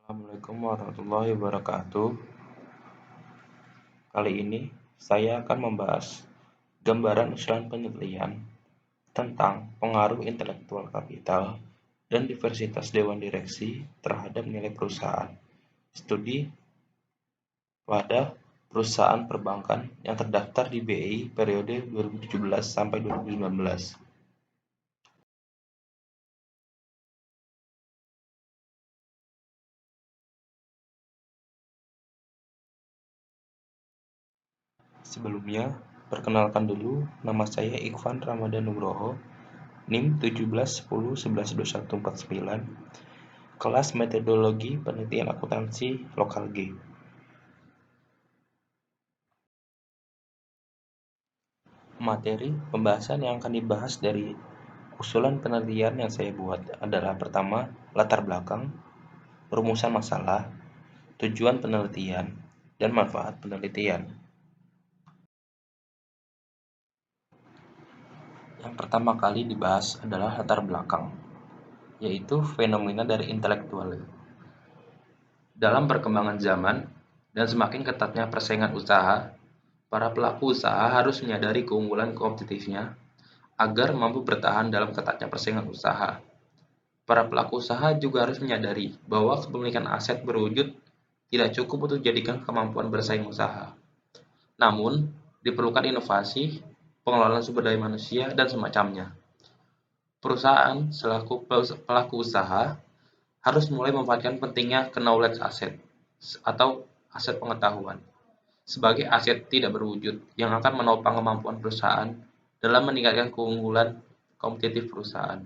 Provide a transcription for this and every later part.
Assalamualaikum warahmatullahi wabarakatuh. Kali ini saya akan membahas gambaran usulan penelitian tentang pengaruh intelektual kapital dan diversitas dewan direksi terhadap nilai perusahaan. Studi pada perusahaan perbankan yang terdaftar di BI periode 2017 sampai 2019. Sebelumnya, perkenalkan dulu, nama saya Ikhwan Ramadan Nugroho, NIM 1710112149, kelas Metodologi Penelitian Akuntansi Lokal G. Materi pembahasan yang akan dibahas dari usulan penelitian yang saya buat adalah pertama, latar belakang, rumusan masalah, tujuan penelitian, dan manfaat penelitian. Yang pertama kali dibahas adalah latar belakang, yaitu fenomena dari intelektual. Dalam perkembangan zaman dan semakin ketatnya persaingan usaha, para pelaku usaha harus menyadari keunggulan kompetitifnya agar mampu bertahan dalam ketatnya persaingan usaha. Para pelaku usaha juga harus menyadari bahwa kepemilikan aset berwujud tidak cukup untuk dijadikan kemampuan bersaing usaha. Namun, diperlukan inovasi, pengelolaan sumber daya manusia, dan semacamnya. Perusahaan selaku pelaku usaha harus mulai memanfaatkan pentingnya knowledge asset atau aset pengetahuan sebagai aset tidak berwujud yang akan menopang kemampuan perusahaan dalam meningkatkan keunggulan kompetitif perusahaan.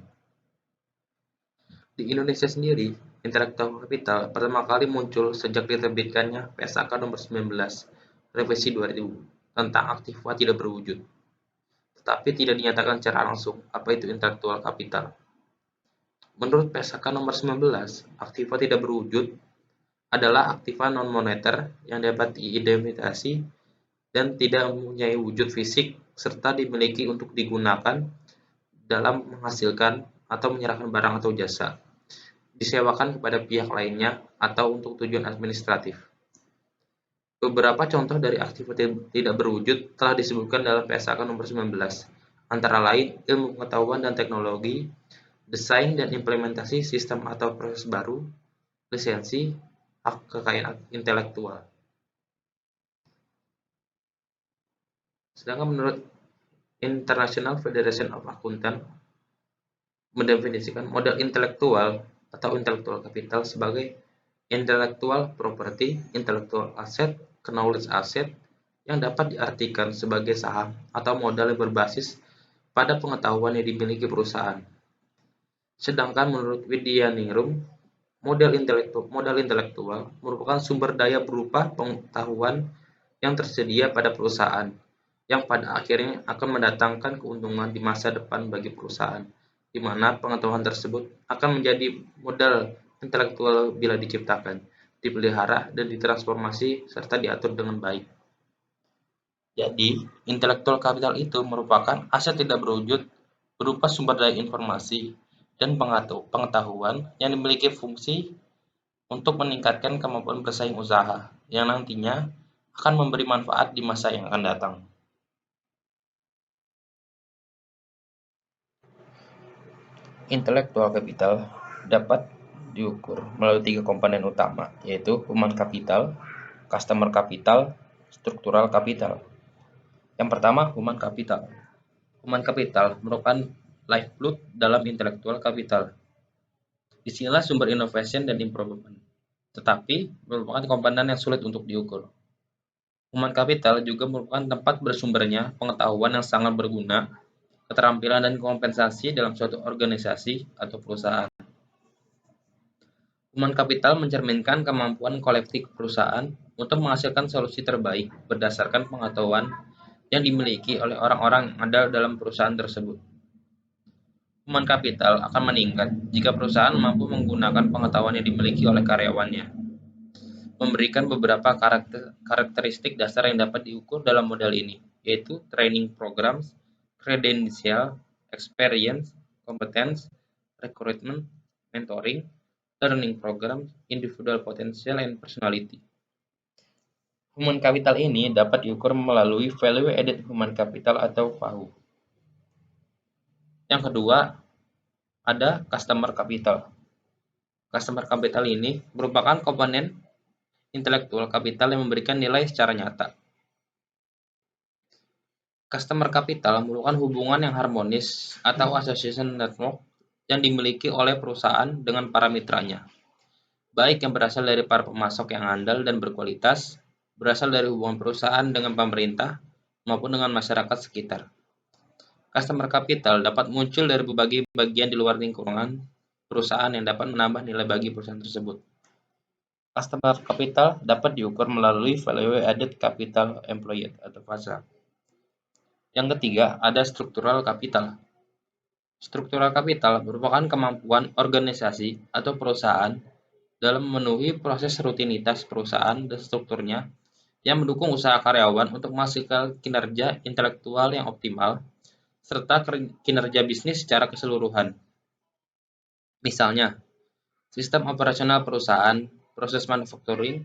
Di Indonesia sendiri, intellectual capital pertama kali muncul sejak diterbitkannya PSAK nomor 19 revisi 2000 tentang aktiva tidak berwujud. Tetapi tidak dinyatakan secara langsung apa itu intellectual capital. Menurut PSAK nomor 19, aktiva tidak berwujud adalah aktiva non-moneter yang dapat diidentifikasi dan tidak mempunyai wujud fisik serta dimiliki untuk digunakan dalam menghasilkan atau menyerahkan barang atau jasa, disewakan kepada pihak lainnya, atau untuk tujuan administratif. Beberapa contoh dari aktiva tidak berwujud telah disebutkan dalam PSAK nomor 19, antara lain ilmu pengetahuan dan teknologi, desain dan implementasi sistem atau proses baru, lisensi, hak kekayaan intelektual. Sedangkan menurut International Federation of Accountants mendefinisikan modal intelektual atau intellectual capital sebagai intellectual property, intellectual asset, knowledge asset yang dapat diartikan sebagai saham atau modal yang berbasis pada pengetahuan yang dimiliki perusahaan. Sedangkan menurut Widianingrum, modal intelektual merupakan sumber daya berupa pengetahuan yang tersedia pada perusahaan, yang pada akhirnya akan mendatangkan keuntungan di masa depan bagi perusahaan, di mana pengetahuan tersebut akan menjadi modal intelektual bila diciptakan, dipelihara, dan ditransformasi serta diatur dengan baik. Jadi, intelektual kapital itu merupakan aset tidak berwujud berupa sumber daya informasi dan pengetahuan yang memiliki fungsi untuk meningkatkan kemampuan bersaing usaha yang nantinya akan memberi manfaat di masa yang akan datang. Intellectual capital dapat diukur melalui 3 komponen utama, yaitu human capital, customer capital, struktural capital. Yang pertama, human capital. Human capital merupakan lifeblood dalam intellectual capital. Disinilah sumber innovation dan improvement, tetapi merupakan komponen yang sulit untuk diukur. Human capital juga merupakan tempat bersumbernya pengetahuan yang sangat berguna, keterampilan dan kompensasi dalam suatu organisasi atau perusahaan. Human capital mencerminkan kemampuan kolektif perusahaan untuk menghasilkan solusi terbaik berdasarkan pengetahuan yang dimiliki oleh orang-orang yang ada dalam perusahaan tersebut. Human capital akan meningkat jika perusahaan mampu menggunakan pengetahuan yang dimiliki oleh karyawannya. Memberikan beberapa karakteristik dasar yang dapat diukur dalam model ini, yaitu training programs, credential, experience, competence, recruitment, mentoring, learning program, individual potential, and personality. Human capital ini dapat diukur melalui value added human capital atau VAHU. Yang kedua, ada customer capital. Customer capital ini merupakan komponen intellectual capital yang memberikan nilai secara nyata. Customer capital merupakan hubungan yang harmonis atau association network yang dimiliki oleh perusahaan dengan para mitranya, baik yang berasal dari para pemasok yang andal dan berkualitas, berasal dari hubungan perusahaan dengan pemerintah, maupun dengan masyarakat sekitar. Customer capital dapat muncul dari berbagai bagian di luar lingkungan perusahaan yang dapat menambah nilai bagi perusahaan tersebut. Customer capital dapat diukur melalui value added capital employed atau VASA. Yang ketiga, ada struktural capital. Struktural capital merupakan kemampuan organisasi atau perusahaan dalam memenuhi proses rutinitas perusahaan dan strukturnya yang mendukung usaha karyawan untuk menghasilkan kinerja intelektual yang optimal serta kinerja bisnis secara keseluruhan. Misalnya, sistem operasional perusahaan, proses manufacturing,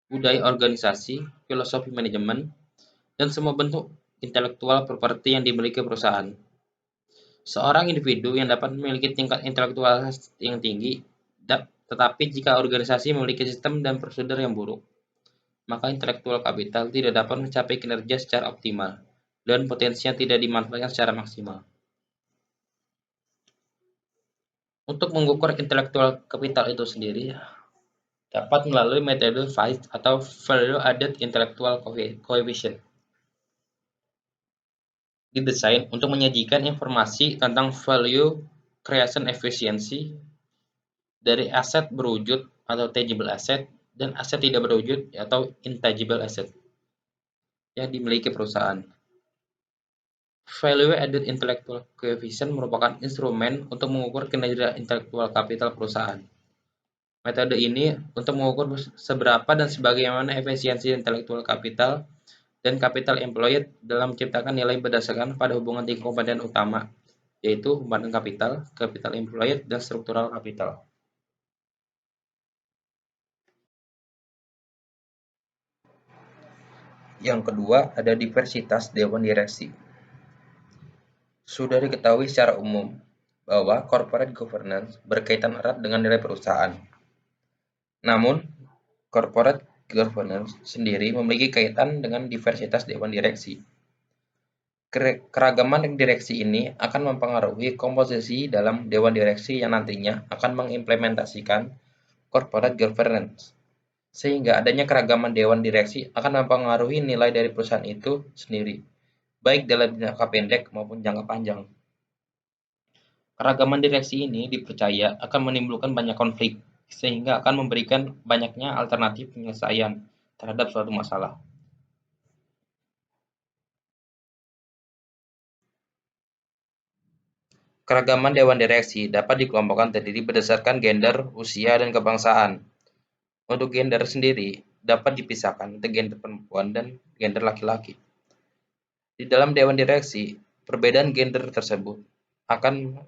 budaya organisasi, filosofi manajemen, dan semua bentuk intelektual properti yang dimiliki perusahaan. Seorang individu yang dapat memiliki tingkat intelektual yang tinggi, tetapi jika organisasi memiliki sistem dan prosedur yang buruk, maka intelektual capital tidak dapat mencapai kinerja secara optimal, dan potensinya tidak dimanfaatkan secara maksimal. Untuk mengukur intellectual capital itu sendiri, dapat melalui metode VAIC atau Value Added Intellectual Coefficient. Didesain untuk menyajikan informasi tentang value creation efficiency dari aset berwujud atau tangible asset dan aset tidak berwujud atau intangible asset yang dimiliki perusahaan. Value Added Intellectual Coefficient merupakan instrumen untuk mengukur kinerja intellectual capital perusahaan. Metode ini untuk mengukur seberapa dan sebagaimana efisiensi intellectual capital dan capital employed dalam menciptakan nilai berdasarkan pada hubungan tiga komponen utama, yaitu hubungan capital, capital employed, dan struktural capital. Yang kedua, ada diversitas dewan direksi. Sudah diketahui secara umum bahwa corporate governance berkaitan erat dengan nilai perusahaan. Namun, corporate governance sendiri memiliki kaitan dengan diversitas dewan direksi. Keragaman direksi ini akan mempengaruhi komposisi dalam dewan direksi yang nantinya akan mengimplementasikan corporate governance. Sehingga adanya keragaman dewan direksi akan mempengaruhi nilai dari perusahaan itu sendiri, baik dalam jangka pendek maupun jangka panjang. Keragaman direksi ini dipercaya akan menimbulkan banyak konflik, sehingga akan memberikan banyaknya alternatif penyelesaian terhadap suatu masalah. Keragaman dewan direksi dapat dikelompokkan terdiri berdasarkan gender, usia, dan kebangsaan. Untuk gender sendiri dapat dipisahkan untuk gender perempuan dan gender laki-laki. Di dalam dewan direksi, perbedaan gender tersebut akan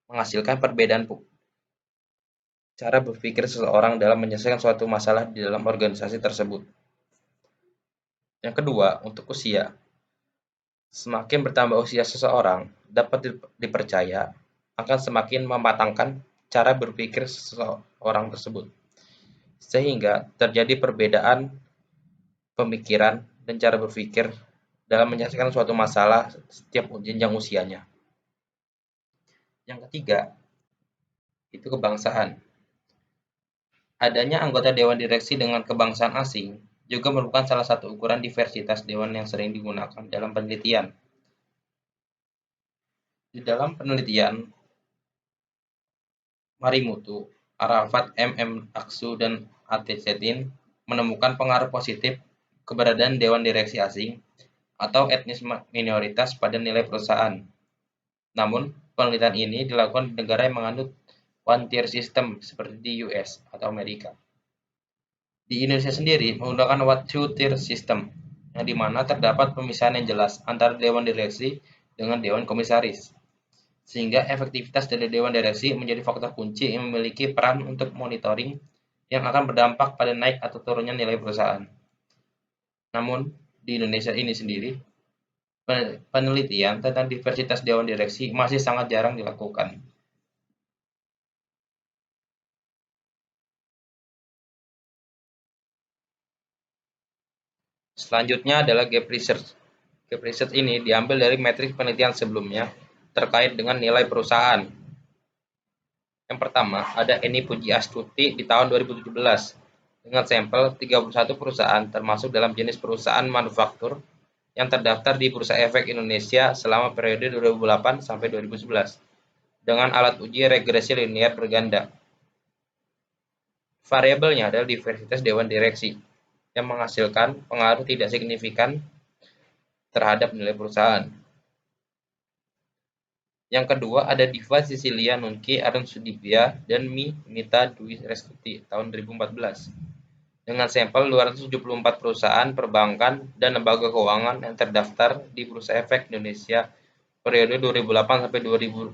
menghasilkan perbedaan cara berpikir seseorang dalam menyelesaikan suatu masalah di dalam organisasi tersebut. Yang kedua, untuk usia. Semakin bertambah usia seseorang, dapat dipercaya akan semakin mematangkan cara berpikir seseorang tersebut. Sehingga terjadi perbedaan pemikiran dan cara berpikir dalam menyelesaikan suatu masalah setiap jenjang usianya. Yang ketiga, itu kebangsaan. Adanya anggota dewan direksi dengan kebangsaan asing juga merupakan salah satu ukuran diversitas dewan yang sering digunakan dalam penelitian. Di dalam penelitian Marimutu, Arafat, M. Aksu, dan Atsetin menemukan pengaruh positif keberadaan dewan direksi asing atau etnis minoritas pada nilai perusahaan. Namun, penelitian ini dilakukan di negara yang menganut one-tier system seperti di US atau Amerika. Di Indonesia sendiri menggunakan two-tier system, yang dimana terdapat pemisahan yang jelas antara dewan direksi dengan dewan komisaris. sehingga efektivitas dari Dewan Direksi menjadi faktor kunci yang memiliki peran untuk monitoring yang akan berdampak pada naik atau turunnya nilai perusahaan. Namun, di Indonesia ini sendiri, penelitian tentang diversitas Dewan Direksi masih sangat jarang dilakukan. Selanjutnya adalah gap research. Gap research ini diambil dari metrik penelitian sebelumnya terkait dengan nilai perusahaan. Yang pertama, ada Eni Pujiastuti di tahun 2017 dengan sampel 31 perusahaan termasuk dalam jenis perusahaan manufaktur yang terdaftar di Bursa Efek Indonesia selama periode 2008 sampai 2011 dengan alat uji regresi linear berganda. Variabelnya adalah diversitas Dewan Direksi yang menghasilkan pengaruh tidak signifikan terhadap nilai perusahaan. Yang kedua ada Diva Sicilia Nunki Arun Sudibya dan Mita Dwi Restuti tahun 2014 dengan sampel 274 perusahaan perbankan dan lembaga keuangan yang terdaftar di Bursa Efek Indonesia periode 2008 sampai 2012.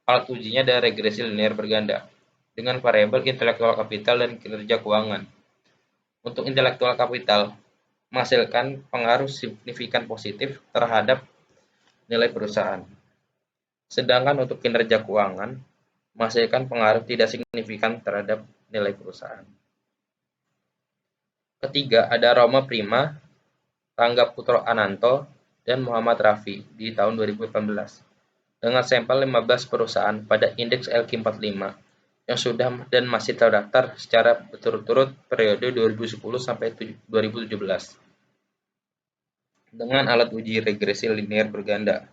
Alat ujinya adalah regresi linear berganda dengan variabel intelektual kapital dan kinerja keuangan. Untuk intelektual kapital menghasilkan pengaruh signifikan positif terhadap nilai perusahaan. Sedangkan untuk kinerja keuangan menghasilkan pengaruh tidak signifikan terhadap nilai perusahaan. Ketiga, ada Roma Prima, Rangga Putro Ananto, dan Muhammad Rafi di tahun 2018 dengan sampel 15 perusahaan pada indeks LQ45 yang sudah dan masih terdaftar secara berturut-turut periode 2010 sampai 2017 dengan alat uji regresi linear berganda.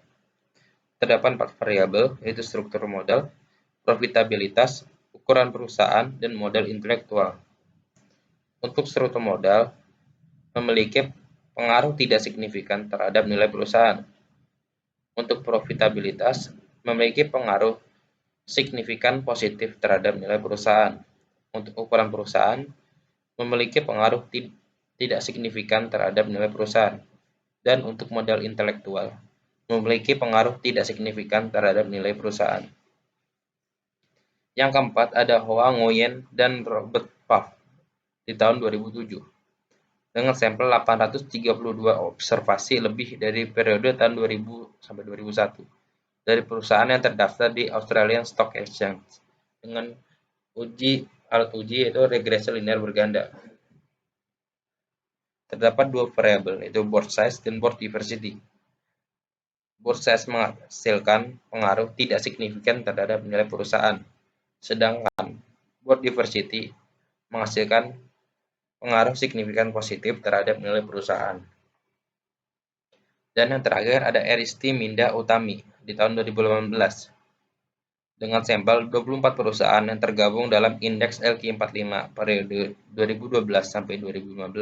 Terdapat 4 variabel, yaitu struktur modal, profitabilitas, ukuran perusahaan, dan modal intelektual. Untuk struktur modal, memiliki pengaruh tidak signifikan terhadap nilai perusahaan. Untuk profitabilitas, memiliki pengaruh signifikan positif terhadap nilai perusahaan. Untuk ukuran perusahaan, memiliki pengaruh tidak signifikan terhadap nilai perusahaan. Dan untuk modal intelektual, memiliki pengaruh tidak signifikan terhadap nilai perusahaan. Yang keempat ada Hoa Nguyen dan Robert Pfaff di tahun 2007 dengan sampel 832 observasi lebih dari periode tahun 2000 sampai 2001 dari perusahaan yang terdaftar di Australian Stock Exchange dengan alat uji yaitu regresi linear berganda. Terdapat 2 variabel yaitu board size dan board diversity. Board size menghasilkan pengaruh tidak signifikan terhadap nilai perusahaan, sedangkan board diversity menghasilkan pengaruh signifikan positif terhadap nilai perusahaan. Dan yang terakhir ada Eristi Minda Utami di tahun 2018 dengan sampel 24 perusahaan yang tergabung dalam indeks LQ45 periode 2012 sampai 2015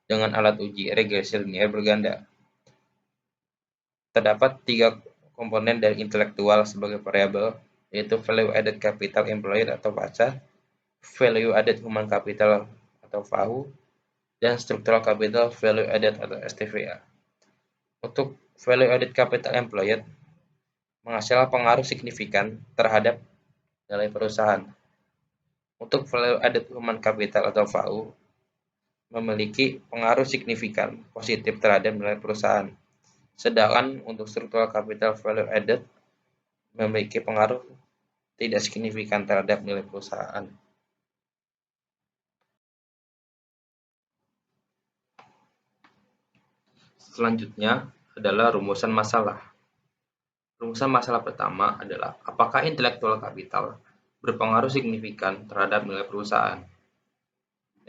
dengan alat uji regresi linear berganda. Terdapat 3 komponen dari intelektual sebagai variabel, yaitu Value Added Capital Employed atau VACA, Value Added Human Capital atau VAHU, dan Structural Capital Value Added atau STVA. Untuk Value Added Capital Employed menghasilkan pengaruh signifikan terhadap nilai perusahaan. Untuk Value Added Human Capital atau VAHU memiliki pengaruh signifikan positif terhadap nilai perusahaan. Sedangkan untuk Structural Capital Value Added memiliki pengaruh tidak signifikan terhadap nilai perusahaan. Selanjutnya adalah rumusan masalah. Rumusan masalah pertama adalah apakah intelektual kapital berpengaruh signifikan terhadap nilai perusahaan.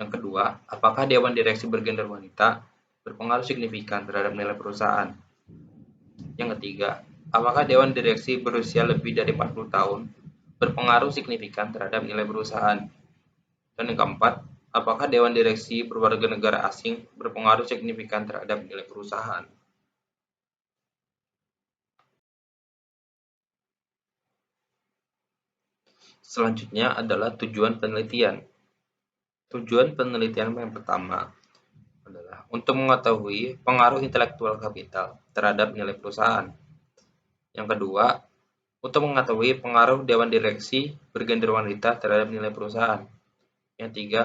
Yang kedua, apakah dewan direksi bergender wanita berpengaruh signifikan terhadap nilai perusahaan. Yang ketiga, apakah dewan direksi berusia lebih dari 40 tahun berpengaruh signifikan terhadap nilai perusahaan. Dan yang keempat, apakah dewan direksi berwarga negara asing berpengaruh signifikan terhadap nilai perusahaan. Selanjutnya adalah tujuan penelitian. Tujuan penelitian yang pertama adalah untuk mengetahui pengaruh intelektual kapital terhadap nilai perusahaan. Yang kedua, untuk mengetahui pengaruh dewan direksi bergender wanita terhadap nilai perusahaan. Yang tiga,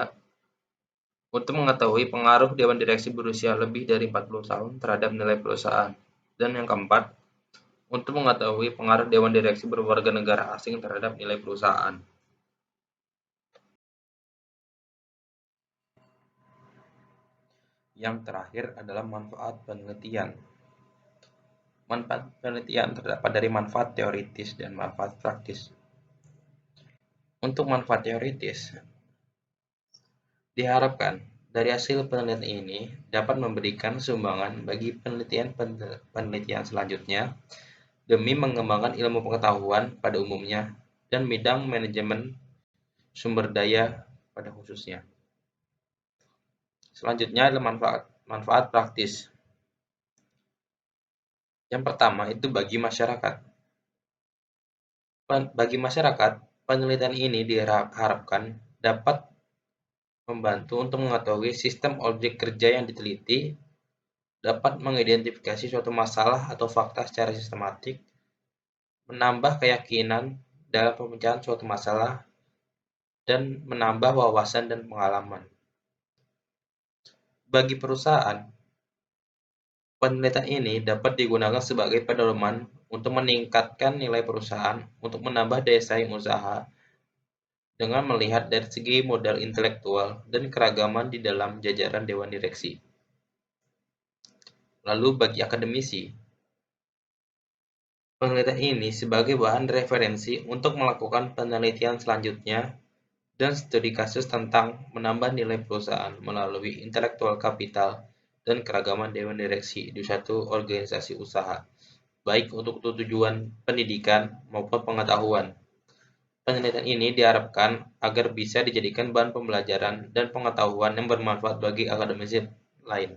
untuk mengetahui pengaruh dewan direksi berusia lebih dari 40 tahun terhadap nilai perusahaan. Dan yang keempat, untuk mengetahui pengaruh dewan direksi berwarga negara asing terhadap nilai perusahaan. Yang terakhir adalah manfaat penelitian. Manfaat penelitian terdapat dari manfaat teoritis dan manfaat praktis. Untuk manfaat teoritis, diharapkan dari hasil penelitian ini dapat memberikan sumbangan bagi penelitian selanjutnya demi mengembangkan ilmu pengetahuan pada umumnya dan bidang manajemen sumber daya pada khususnya. Selanjutnya adalah manfaat praktis. Yang pertama itu bagi masyarakat. Bagi masyarakat, penelitian ini diharapkan dapat membantu untuk mengetahui sistem objek kerja yang diteliti, dapat mengidentifikasi suatu masalah atau fakta secara sistematik, menambah keyakinan dalam pemecahan suatu masalah, dan menambah wawasan dan pengalaman. Bagi perusahaan, penelitian ini dapat digunakan sebagai pedoman untuk meningkatkan nilai perusahaan untuk menambah daya saing usaha dengan melihat dari segi modal intelektual dan keragaman di dalam jajaran dewan direksi. Lalu bagi akademisi, penelitian ini sebagai bahan referensi untuk melakukan penelitian selanjutnya dan studi kasus tentang menambah nilai perusahaan melalui intelektual kapital dan keragaman dewan direksi di suatu organisasi usaha, baik untuk tujuan pendidikan maupun pengetahuan. Penelitian ini diharapkan agar bisa dijadikan bahan pembelajaran dan pengetahuan yang bermanfaat bagi akademisi lain.